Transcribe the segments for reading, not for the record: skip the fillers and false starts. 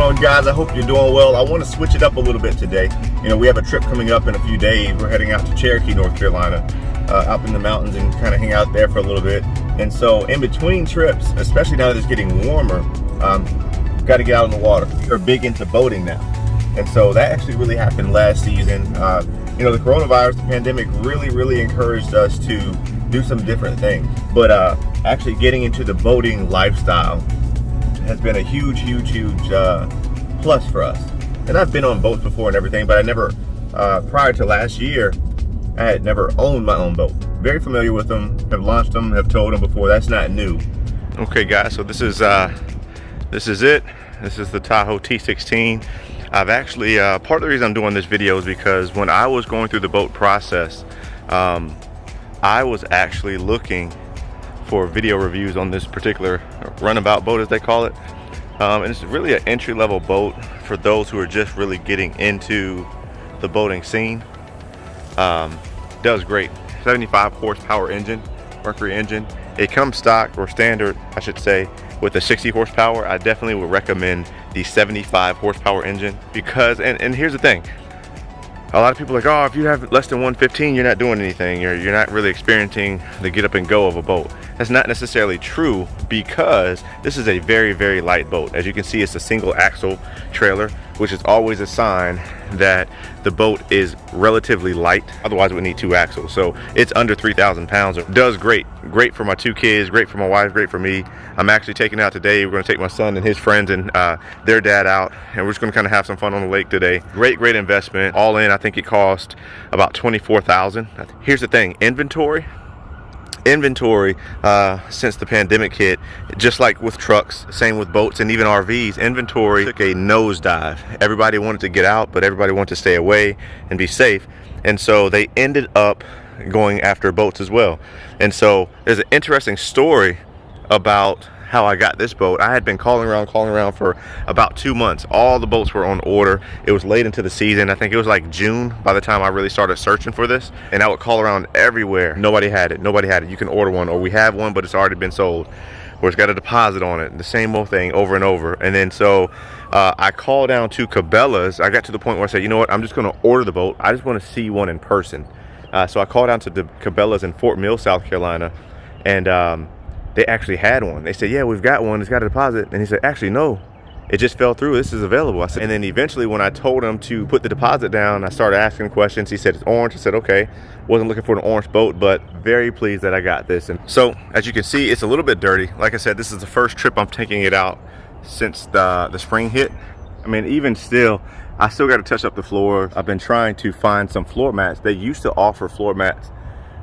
going, guys? I hope you're doing well. I want to switch it up a little bit today. You know, we have a trip coming up in a few days. We're heading out to Cherokee, North Carolina, up in the mountains, and kind of hang out there for a little bit. And so in between trips, especially now that it's getting warmer, got to get out in the water. We're big into boating now. And so that actually really happened last season. You know, the coronavirus, the pandemic really encouraged us to do some different things. But actually getting into the boating lifestyle has been a huge plus for us. And I've been on boats before and everything, but I never, prior to last year, I had never owned my own boat. Very familiar with them, have launched them, have towed them before. That's not new. Okay, guys, so this is it. This is the Tahoe T16. I've actually, part of the reason I'm doing this video is because when I was going through the boat process, I was actually looking for video reviews on this particular runabout boat, as they call it. And it's really an entry-level boat for those who are just really getting into the boating scene. Does great. 75 horsepower engine, Mercury engine. It comes stock, or standard, I should say, with a 60 horsepower. I definitely would recommend the 75 horsepower engine because, and here's the thing, a lot of people are like, oh, if you have less than 115, you're not doing anything. You're not really experiencing the get up and go of a boat. That's not necessarily true because this is a very light boat. As you can see, it's a single axle trailer, which is always a sign that the boat is relatively light. Otherwise, it would need two axles. So it's under 3,000 pounds. It does great for my two kids, great for my wife, great for me. I'm actually taking out today. We're going to take my son and his friends and their dad out, and we're just going to kind of have some fun on the lake today. Great investment. All in, I think it cost about $24,000. Here's the thing, inventory since the pandemic hit, just like with trucks, same with boats and even RVs, inventory took a nosedive. Everybody wanted to get out, but everybody wanted to stay away and be safe, and so they ended up going after boats as well. And so there's an interesting story about how I got this boat. I had been calling around for about 2 months. All the boats were on order. It was late into the season. I think it was like June by the time I really started searching for this, and I would call around everywhere. Nobody had it. You can order one, or we have one but it's already been sold, or it's got a deposit on it. The same old thing over and over. And then so I called down to Cabela's. I got to the point where I said, you know what, I'm just going to order the boat. I just want to see one in person. So I called down to the Cabela's in Fort Mill, South Carolina, and they actually had one. They said, yeah, we've got one, it's got a deposit. And he said, actually, no, it just fell through, this is available. I said, and then eventually when I told him to put the deposit down, I started asking questions. He said, it's orange. I said, okay. Wasn't looking for an orange boat, but very pleased that I got this. And so, as you can see, it's a little bit dirty. Like I said, this is the first trip I'm taking it out since the spring hit. I mean, even still, I still got to touch up the floor. I've been trying to find some floor mats. They used to offer floor mats,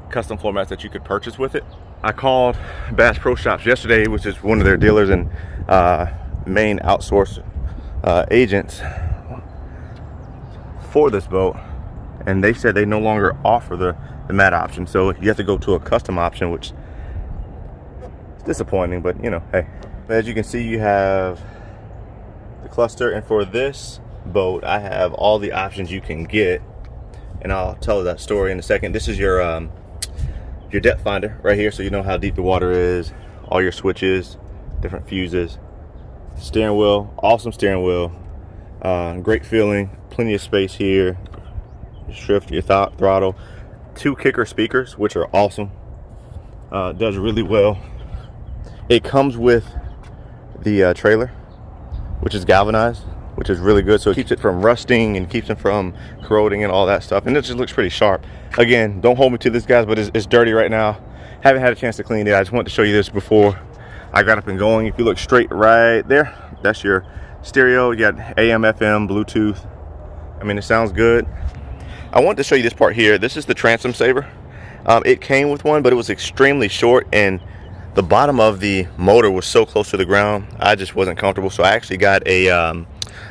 custom floor mats that you could purchase with it. I called Bass Pro Shops yesterday, which is one of their dealers and main outsourced agents for this boat, and they said they no longer offer the mat option, so you have to go to a custom option, which is disappointing, but you know, hey. As you can see, you have the cluster, and for this boat I have all the options you can get, and I'll tell that story in a second. This is your depth finder right here, so you know how deep the water is, all your switches, different fuses, steering wheel, awesome steering wheel, great feeling, plenty of space here, shift your throttle, 2 kicker speakers, which are awesome, does really well. It comes with the trailer, which is galvanized, which is really good, so it keeps it from rusting and keeps it from corroding and all that stuff, and it just looks pretty sharp. Again, don't hold me to this, guys, but it's dirty right now. Haven't had a chance to clean it. I just wanted to show you this before I got up and going. If you look straight right there, that's your stereo. You got AM, FM, Bluetooth. I mean, it sounds good. I wanted to show you this part here. This is the transom saver. It came with one, but it was extremely short, and the bottom of the motor was so close to the ground, I just wasn't comfortable. So I actually got a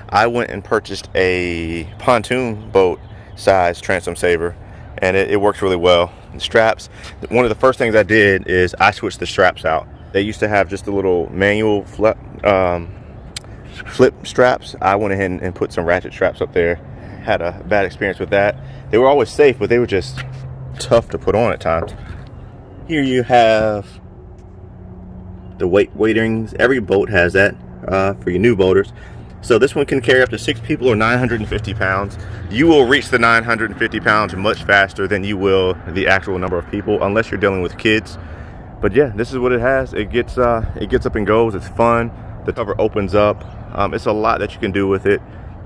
I went and purchased a pontoon boat size transom saver, and it works really well. The straps, one of the first things I did is I switched the straps out. They used to have just a little manual flip straps. I went ahead and put some ratchet straps up there. Had a bad experience with that. They were always safe, but they were just tough to put on at times. Here you have the weight rings. Every boat has that for your new boaters. So this one can carry up to 6 people or 950 pounds. You will reach the 950 pounds much faster than you will the actual number of people, unless you're dealing with kids. But yeah, this is what it has. It gets up and goes. It's fun. The cover opens up. It's a lot that you can do with it.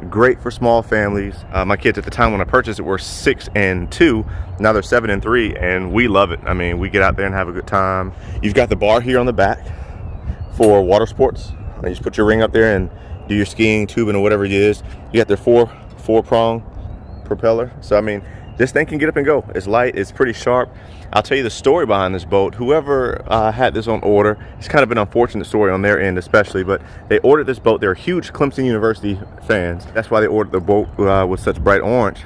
Great for small families. My kids at the time when I purchased it were 6 and 2. Now they're 7 and 3, and we love it. I mean, we get out there and have a good time. You've got the bar here on the back for water sports. You just put your ring up there and do your skiing, tubing, or whatever it is. You got their four-prong propeller. So I mean, this thing can get up and go. It's light, it's pretty sharp. I'll tell you the story behind this boat. Whoever had this on order, it's kind of an unfortunate story on their end especially, but they ordered this boat. They're huge Clemson University fans. That's why they ordered the boat with such bright orange.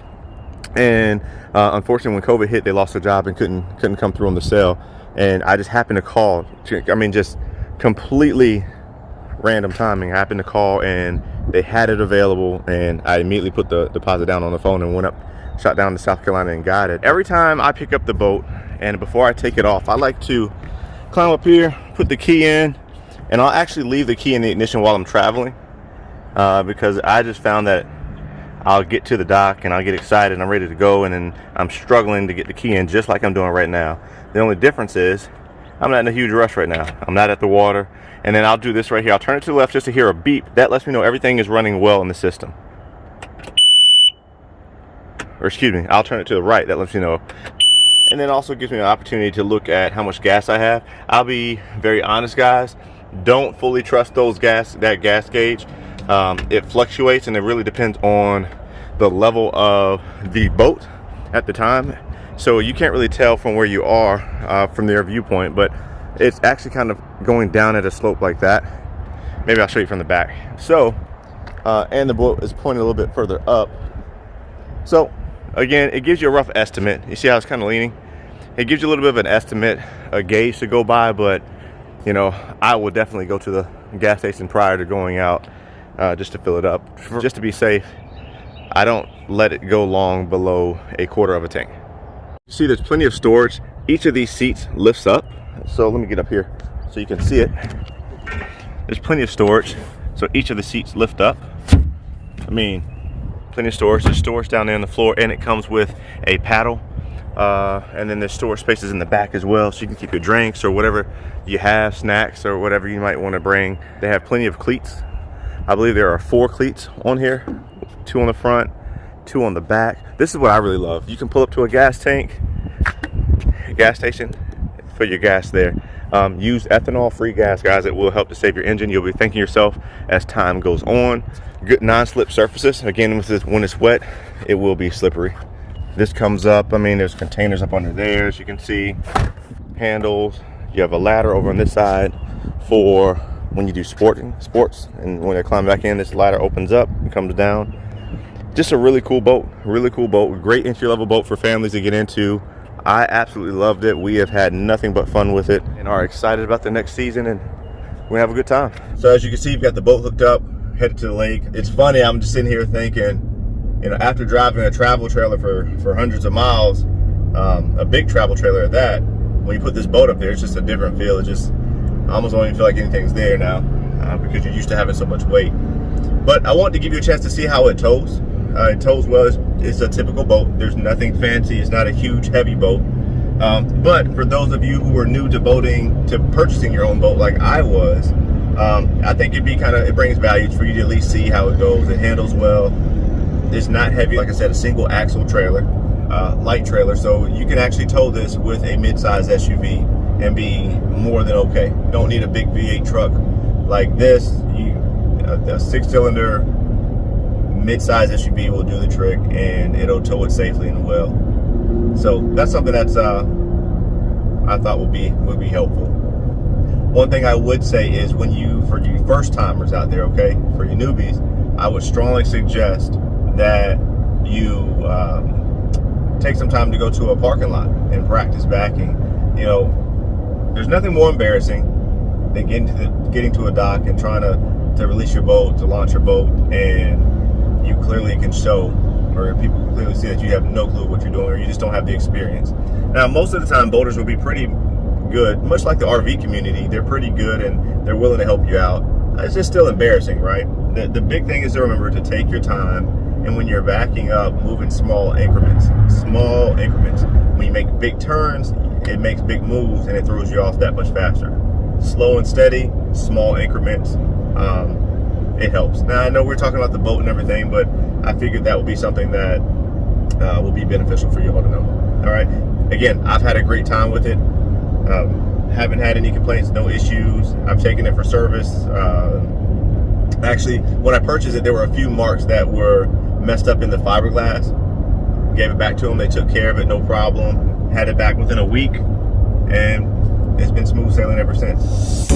And unfortunately, when COVID hit, they lost their job and couldn't come through on the sale. And I just happened to call. I mean, just completely random timing. I happened to call and they had it available, and I immediately put the deposit down on the phone and went up, shot down to South Carolina and got it. Every time I pick up the boat and before I take it off, I like to climb up here, put the key in, and I'll actually leave the key in the ignition while I'm traveling because I just found that I'll get to the dock and I'll get excited and I'm ready to go, and then I'm struggling to get the key in just like I'm doing right now. The only difference is I'm not in a huge rush right now. I'm not at the water. And then I'll do this right here. I'll turn it to the left just to hear a beep. That lets me know everything is running well in the system. Or excuse me, I'll turn it to the right. That lets me know. And then also gives me an opportunity to look at how much gas I have. I'll be very honest, guys. Don't fully trust that gas gauge. It fluctuates, and it really depends on the level of the boat at the time. So you can't really tell from where you are from their viewpoint, but it's actually kind of going down at a slope like that. Maybe I'll show you from the back. So, and the boat is pointing a little bit further up. So again, it gives you a rough estimate. You see how it's kind of leaning? It gives you a little bit of an estimate, a gauge to go by, but you know, I will definitely go to the gas station prior to going out just to fill it up. Just to be safe, I don't let it go long below a quarter of a tank. See, there's plenty of storage. Each of these seats lifts up. So let me get up here so you can see it. There's plenty of storage. So each of the seats lift up. I mean, plenty of storage. There's storage down there on the floor, and it comes with a paddle. And then there's storage spaces in the back as well, so you can keep your drinks or whatever you have, snacks or whatever you might want to bring. They have plenty of cleats. I believe there are 4 cleats on here, 2 on the front, 2 on the back. This is what I really love. You can pull up to a gas station, put your gas there. Use ethanol-free gas, guys. It will help to save your engine. You'll be thanking yourself as time goes on. Good non-slip surfaces. Again, with this, when it's wet, it will be slippery. This comes up. I mean, there's containers up under there, as you can see. Handles. You have a ladder over on this side for when you do sports. And when they climb back in, this ladder opens up and comes down. Just a really cool boat. Really cool boat. Great entry-level boat for families to get into. I absolutely loved it. We have had nothing but fun with it and are excited about the next season, and we're gonna have a good time. So as you can see, you've got the boat hooked up, headed to the lake. It's funny, I'm just sitting here thinking, you know, after driving a travel trailer for hundreds of miles, a big travel trailer at that, when you put this boat up there, it's just a different feel. It just, I almost don't even feel like anything's there now because you're used to having so much weight. But I wanted to give you a chance to see how it tows. It tows well. It's a typical boat. There's nothing fancy. It's not a huge, heavy boat. But for those of you who are new to boating, to purchasing your own boat like I was, I think it brings value for you to at least see how it goes. It handles well. It's not heavy. Like I said, a single axle trailer, light trailer. So you can actually tow this with a mid-size SUV and be more than okay. You don't need a big V8 truck like this. A 6-cylinder mid-size SUV will do the trick, and it'll tow it safely and well. So that's something that's I thought would be helpful. One thing I would say is for you first timers out there, okay, for you newbies, I would strongly suggest that you take some time to go to a parking lot and practice backing. You know, there's nothing more embarrassing than getting to a dock and trying to release your boat, to launch your boat, and you clearly can show, or people can clearly see that you have no clue what you're doing, or you just don't have the experience. Now, most of the time, boaters will be pretty good, much like the RV community. They're pretty good and they're willing to help you out. It's just still embarrassing, right? The big thing is to remember to take your time, and when you're backing up, move in small increments. Small increments. When you make big turns, it makes big moves and it throws you off that much faster. Slow and steady, small increments. It helps. Now I know we're talking about the boat and everything, but I figured that would be something that will be beneficial for you all to know. All right. Again, I've had a great time with it. Haven't had any complaints, no issues. I've taken it for service. Actually, when I purchased it, there were a few marks that were messed up in the fiberglass. Gave it back to them. They took care of it, no problem. Had it back within a week, and it's been smooth sailing ever since.